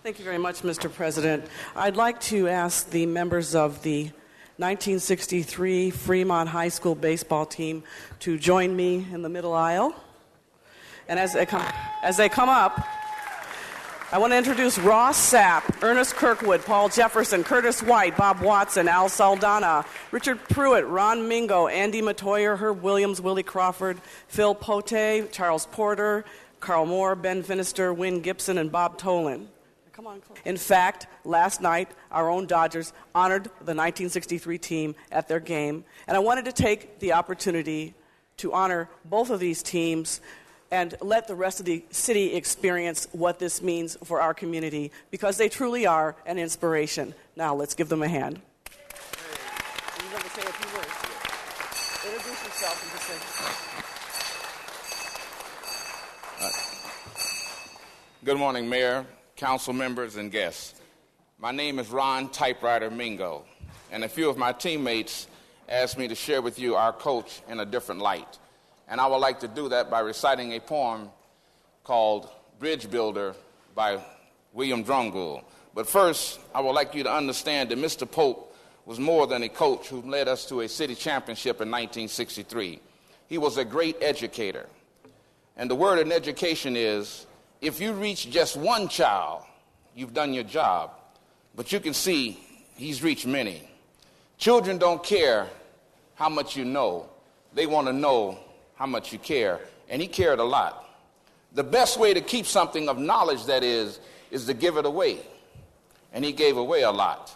Thank you very much, Mr. President. I'd like to ask the members of the 1963 Fremont High School baseball team to join me in the middle aisle. And as they come up, I want to introduce Ross Sapp, Ernest Kirkwood, Paul Jefferson, Curtis White, Bob Watson, Al Saldana, Richard Pruitt, Ron Mingo, Andy Matoyer, Herb Williams, Willie Crawford, Phil Pote, Charles Porter, Carl Moore, Ben Finister, Wynn Gibson, and Bob Tolan. Come on, close. In fact, last night, our own Dodgers honored the 1963 team at their game, and I wanted to take the opportunity to honor both of these teams and let the rest of the city experience what this means for our community, because they truly are an inspiration. Now, let's give them a hand. You're going to say a few words here. Introduce yourself and just say. Good morning, Mayor, council members, and guests. My name is Ron Typewriter Mingo, and a few of my teammates asked me to share with you our coach in a different light. And I would like to do that by reciting a poem called Bridge Builder by William Drungoole. But first, I would like you to understand that Mr. Pope was more than a coach who led us to a city championship in 1963. He was a great educator. And the word in education is, if you reach just one child, you've done your job. But you can see he's reached many. Children don't care how much you know. They want to know how much you care, and he cared a lot. The best way to keep something of knowledge, that is to give it away, and he gave away a lot.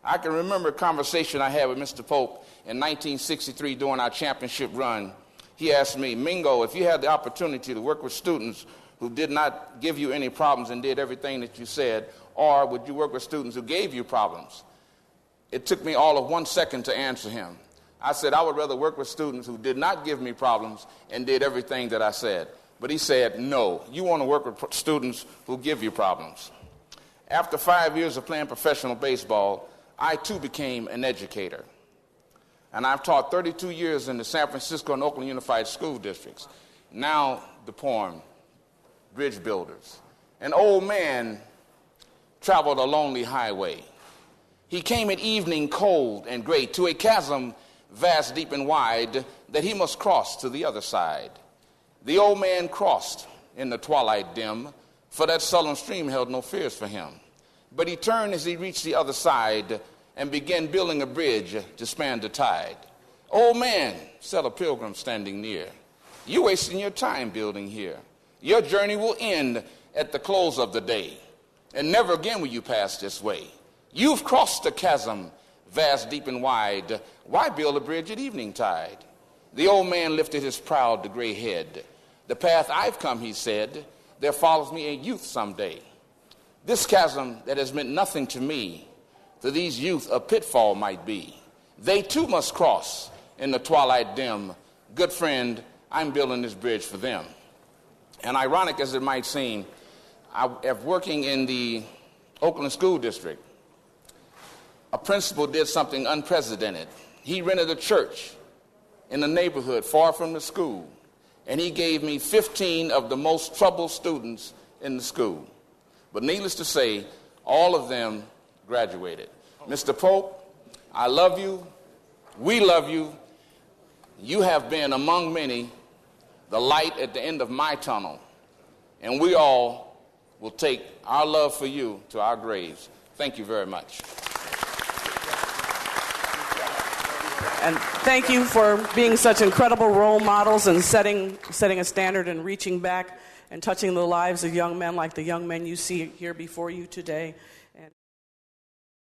I can remember a conversation I had with Mr. Pope in 1963 during our championship run. He asked me, Mingo, if you had the opportunity to work with students who did not give you any problems and did everything that you said, or would you work with students who gave you problems? It took me all of 1 second to answer him. I said I would rather work with students who did not give me problems and did everything that I said. But he said, no, you want to work with students who give you problems. After 5 years of playing professional baseball, I too became an educator. And I've taught 32 years in the San Francisco and Oakland Unified School Districts. Now the poem, Bridge Builders. An old man traveled a lonely highway. He came at evening cold and gray to a chasm vast, deep, and wide, that he must cross to the other side. The old man crossed in the twilight dim, for that sullen stream held no fears for him. But he turned as he reached the other side and began building a bridge to span the tide. Old man, said a pilgrim standing near, you're wasting your time building here. Your journey will end at the close of the day, and never again will you pass this way. You've crossed the chasm, vast, deep, and wide. Why build a bridge at evening tide? The old man lifted his proud gray head. The path I've come, he said, there follows me a youth someday. This chasm that has meant nothing to me, to these youth a pitfall might be. They too must cross in the twilight dim. Good friend, I'm building this bridge for them. And ironic as it might seem, working in the Oakland School District, a principal did something unprecedented. He rented a church in the neighborhood far from the school, and he gave me 15 of the most troubled students in the school. But needless to say, all of them graduated. Mr. Pope, I love you. We love you. You have been among many the light at the end of my tunnel, and we all will take our love for you to our graves. Thank you very much. And thank you for being such incredible role models and setting a standard and reaching back and touching the lives of young men like the young men you see here before you today.